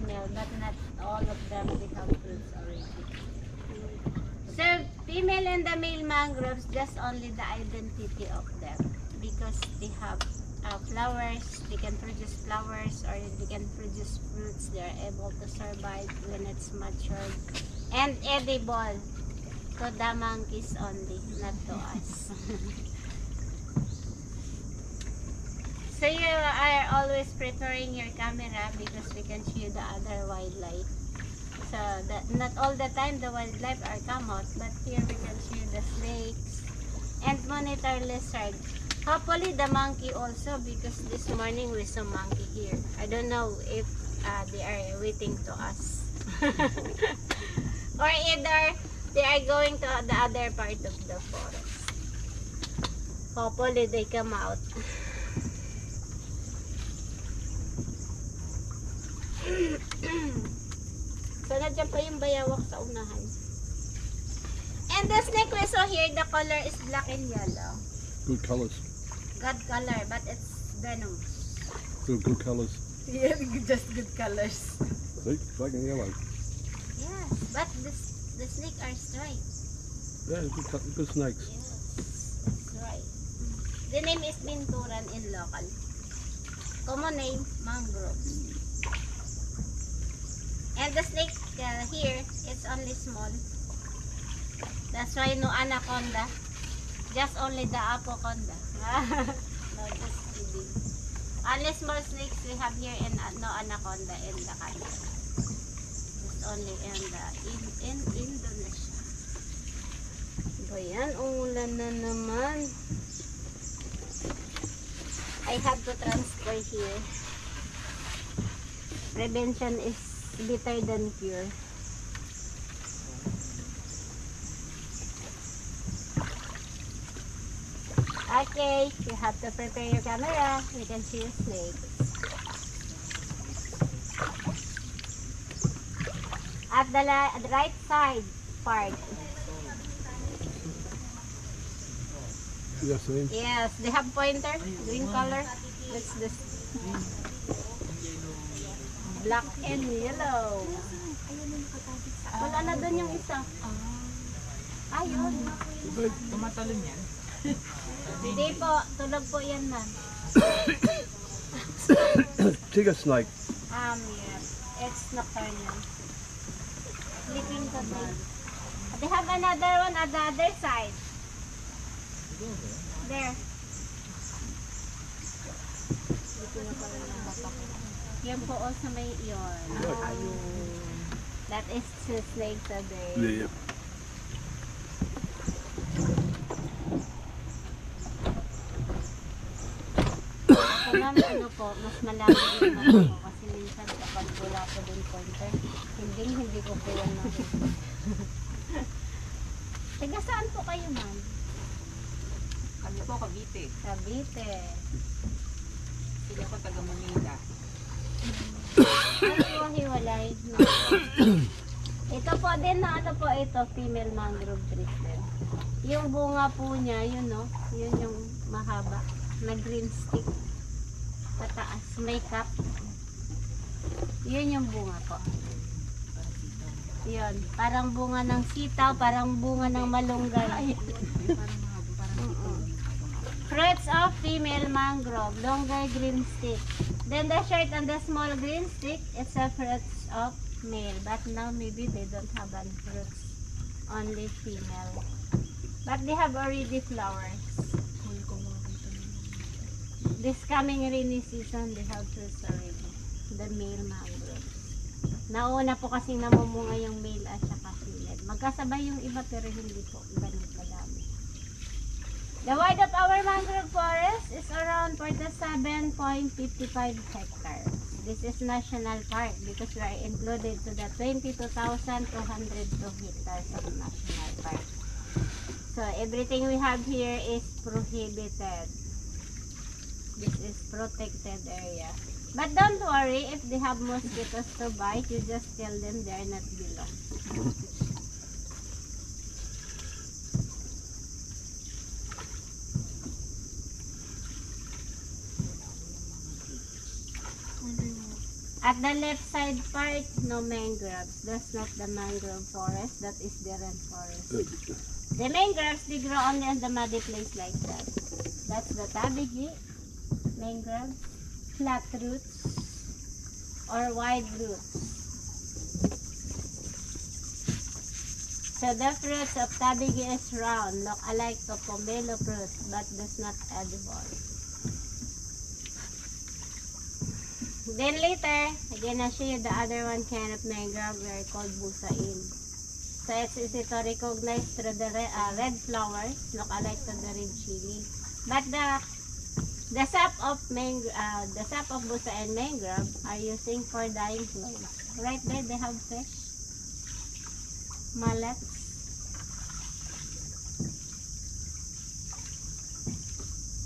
female, but not all of them they have fruits already. So female and the male mangroves, just only the identity of them, because they have flowers, they can produce flowers or they can produce fruits. They are able to survive when it's matured and edible to the monkeys only, not to us. So you are always preparing your camera because we can show the other wildlife. So that not all the time the wildlife are come out, but here we can show the snakes and monitor lizard. Hopefully the monkey also, because this morning we saw monkey here. I don't know if they are waiting to us or either they are going to the other part of the forest. Hopefully they come out. So nandiyan pa yung bayawak sa unahan. And the snake we saw here, the color is black and yellow. Good colours. God color, but it's venomous. Good colours. Yeah, just good colors. See, black and yellow. Yes, but the snake are striped. Yeah, good snakes. Yes, that's right. The name is Binturan in local. Common name, mangroves. And the snake here, it's only small. That's why no anaconda. Just only the apoconda. No, just kidding. Only small snakes we have here and no anaconda in the country. Just only in Indonesia. Ba yan? Umulan na naman. I have to transfer here. Prevention is better than cure. Okay, you have to prepare your camera. You can see the snakes. At the right side part. Yes, see? Yes, they have pointer, green color. What's this? Black and yellow. Wala na doon yung isa. Ayun. Tumatalon yan. Hindi po, tulog po yan man. Tiger snake. Yeah. It's nocturnal. Sleeping today. They have another one at the other side. There. Yan po sa may iyon. Ayun. That is the snake today. Yeah. So ma'am, ano po, mas malalim yung ano po kasi minsan kapag wala po dun pointer, hindi ko po yan nakita. Taga saan po kayo ma'am? Kami po, Cavite. Cavite. Sila ko taga Manila. Ano po hiwalay? Ito po din na ano po ito, female mangrove trees din. Yung bunga po niya, yun no, yun yung mahaba na green stick. Pataas, may cap. Yun yung bunga ko. Yun, parang bunga ng sitaw, parang bunga ng malunggay. Fruits of female mangrove, longer green stick. Then the short and the small green stick, it's a fruits of male. But now maybe they don't have any fruits, only female. But they have already flowers. This coming rainy season, they have fruits already. The male mangroves. Nauna po kasing namumunga yung male at saka female. Magkasabay yung iba pero hindi po ganun kadami. The width of our mangrove forest is around 47.55 hectares. This is national park because we are included to the 22,202 hectares of national park. So everything we have here is prohibited. This is protected area. But don't worry, if they have mosquitoes to bite, you just tell them they are not belong. At the left side part, no mangroves. That's not the mangrove forest. That is the red forest. The mangroves, they grow only on the muddy place like that. That's the tabigi mangroves, flat roots, or wide roots. So the fruits of tabigi is round, look alike to pomelo fruit, but does not edible. Then later, again I'll show you the other one kind of mangrove we are called busain. So it's easy to recognize through the red flowers, look alike to the red chili. But the sap of busain mangrove are using for dyeing clothes. Right there they have fish, mallets.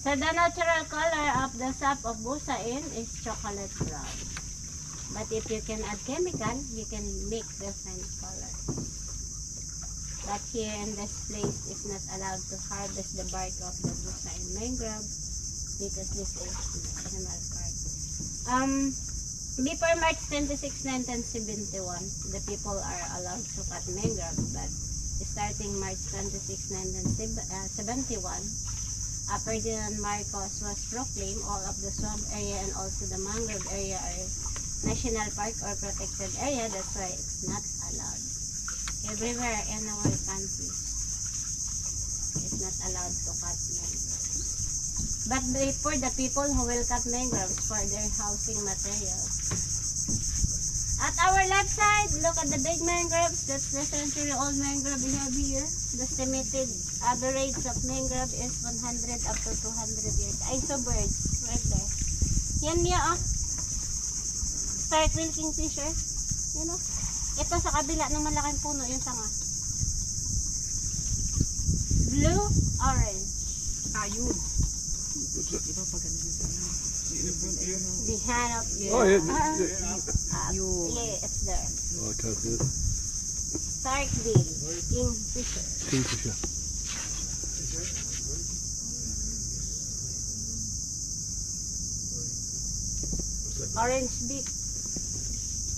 So the natural color of the sap of busain is chocolate brown. But if you can add chemical, you can make different colors. But here in this place is not allowed to harvest the bark of the busain mangrove because this is national park. Before March 26, 1971, the people are allowed to cut mangrove. But starting March 26, 1971, Ferdinand Marcos was proclaimed all of the swamp area and also the mangrove area are national park or protected area. That's why it's not allowed. Everywhere in our country, it's not allowed to cut mangroves. But for the people who will cut mangroves for their housing materials. At our left side, look at the big mangroves. That's the century-old mangrove we have here. The estimated average of mangrove is 100 up to 200 years. Isobirds, right there. Yan niya, oh. Stark-bill kingfisher. Yan, oh. Ito sa kabila ng malaking puno, yung sanga. Blue, orange. Ayun. Diba pag ano dito? Behind of you. Oh, yeah. Yeah, it's there. Oh, okay, good. Stark-bill kingfisher. Kingfisher. Orange beak.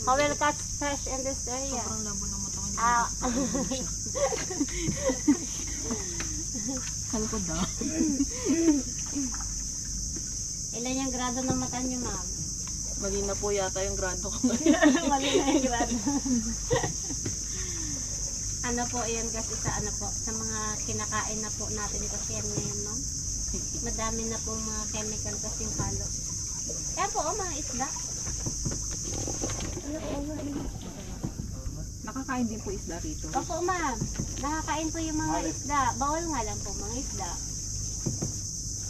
How will catch fish in this area? Sobrang labo ng mata ko. Kala ko daw. Ilan yung grado ng mata niyo, ma'am? Mali na po yata yung grado ko. Mali na yung grado. Ano po yan kasi sa mga kinakain na po natin kasi yan ngayon, ma'am. Madami na po mga chemical kasing halo. Kaya po, mga isda. Nakakain din po isda rito. Opo, ma'am. Nakakain po yung mga isda. Bawal nga lang po mga isda.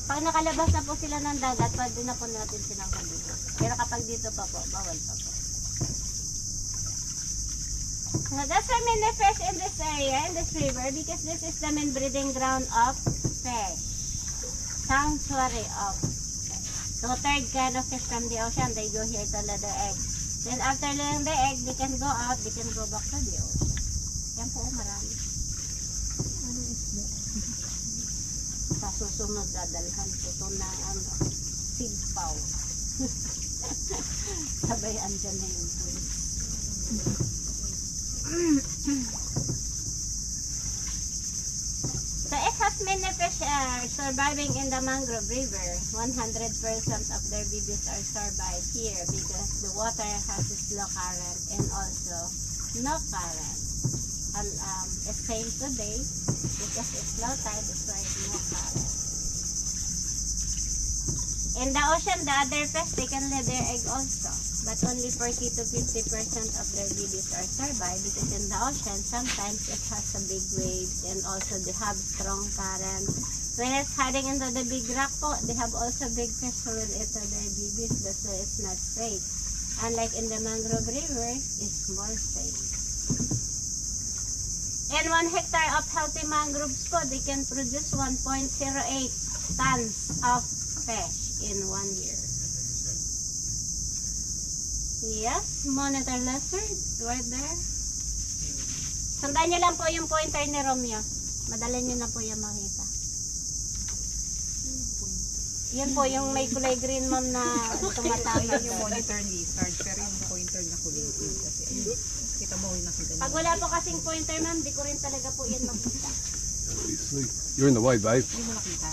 Pag nakalabas na po sila ng dagat, pwede na po natin silang kabili. Pero kapag dito pa po, bawal pa po. So that's why many fish in this area, in this river, because this is the main breeding ground of fish. Sanctuary of fish. So third kind of fish from the ocean, they go here to lay the egg. Then after laying the egg, they can go out, they can go back to the ocean. Yan po, marami. Ano isda? Sa susunod, dadalhan ko ito na sigpaw. Sabay andyan na yung pulis. So it has many fish surviving in the mangrove river. 100% of their babies are survived here because the water has a slow current and also no current. And it's same today because it's low tide, it's like no current. In the ocean, the other fish, they can lay their egg also. But only 40 to 50% of their babies are survived because in the ocean, sometimes it has a big waves and also they have strong current. When it's hiding into the big rock po, they have also big fish who will eat their babies. That's why it's not safe. Unlike in the mangrove river, it's more safe. And 1 hectare of healthy mangroves po, they can produce 1.08 tons of fish in 1 year. Yes, monitor lizard, right there. Tandaan nyo lang po yung pointer ni Romeo. Madali nyo na po yung makita. Yun po, yung may kulay green ma'am na tumatama. Ayun yung monitor lizard, pero yung pointer na kulitin kasi ayun. Kita mo yung nakita niyo. Pag wala po kasing pointer ma'am, di ko rin talaga po yan makita. You see. You're in the way, babe. Hindi mo nakita.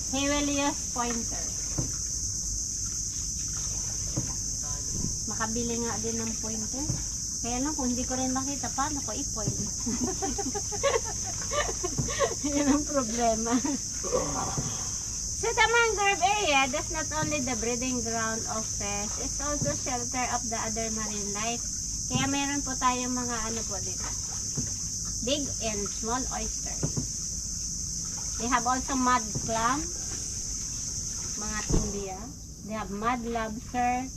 He will use pointer. Makabili nga din ng pointer. Kaya lang, kung hindi ko rin makita, paano ko i-point? Yun ang problema. So the mangrove area, that's not only the breeding ground of fish, it's also shelter of the other marine life. Kaya meron po tayong mga ano po dito. Big and small oysters. They have also mud clams, mga timbia. They have mud lobster,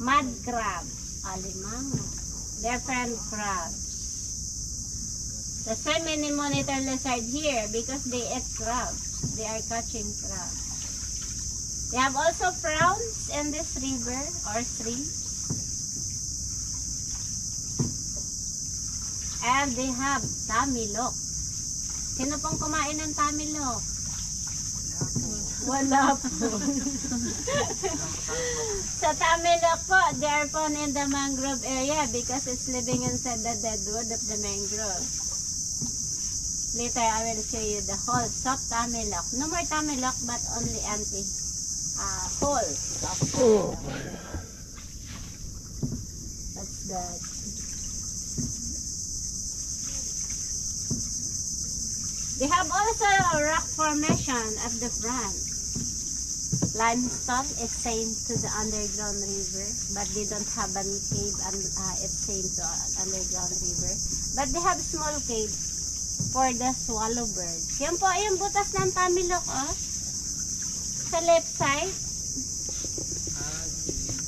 mud crabs, alimango. They're friend crabs. That's why many monitor lizard here because they eat crabs. They are catching crabs. They have also prawns in this river or stream. And they have tamilok. Sino pong kumain ng tamilok? Wala po. Sa tamilok po, they are found in the mangrove area because it's living inside the dead wood of the mangrove. Later, I will show you the holes of tamilok. No more tamilok, but only empty holes of tamilok. That's good. They have also a rock formation at the front. Limestone is same to the underground river, but they don't have a cave and it's same to underground river. But they have small cave for the swallow bird. Yan po yung butas ng tamilok, oh. Sa left side.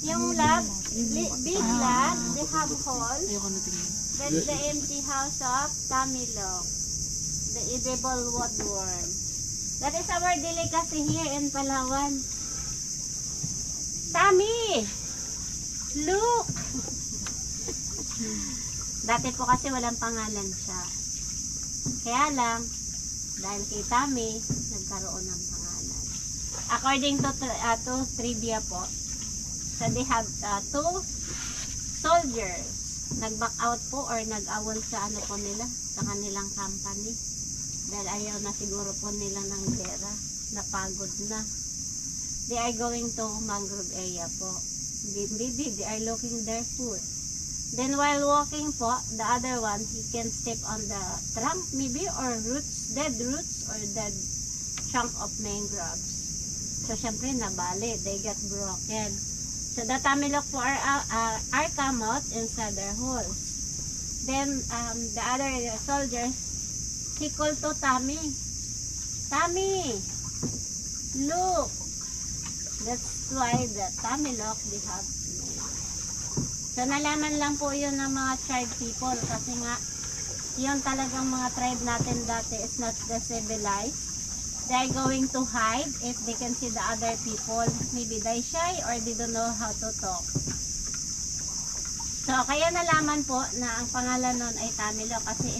Yung log, big log, they have holes. Ayoko na tingin. That's the empty house of tamilok. The edible woodworm. That is our delicacy here in Palawan. Tami! Look! Dati po kasi walang pangalan siya. Kaya lang, dahil kay Tami, nagkaroon ng pangalan. According to trivia po, so they have two soldiers. Nag-back out po or nag-awol sa ano po nila, sa kanilang company. Dahil ayaw na siguro po nila ng gera. Napagod na. They are going to mangrove area po. Maybe they are looking their food. Then while walking po, the other one, he can step on the trunk maybe or roots, dead roots or dead chunk of mangroves. So syempre nabali, they get broken. So the tamilok po are come out inside their holes. Then the other soldiers, he called to Tami. Tami, look. That's why the tamilok they have name. So nalaman lang po yun ng mga tribe people kasi nga yun talagang mga tribe natin dati is not the civilized. They are going to hide if they can see the other people. Maybe they shy or they don't know how to talk. So kaya nalaman po na ang pangalan nun ay tamilok kasi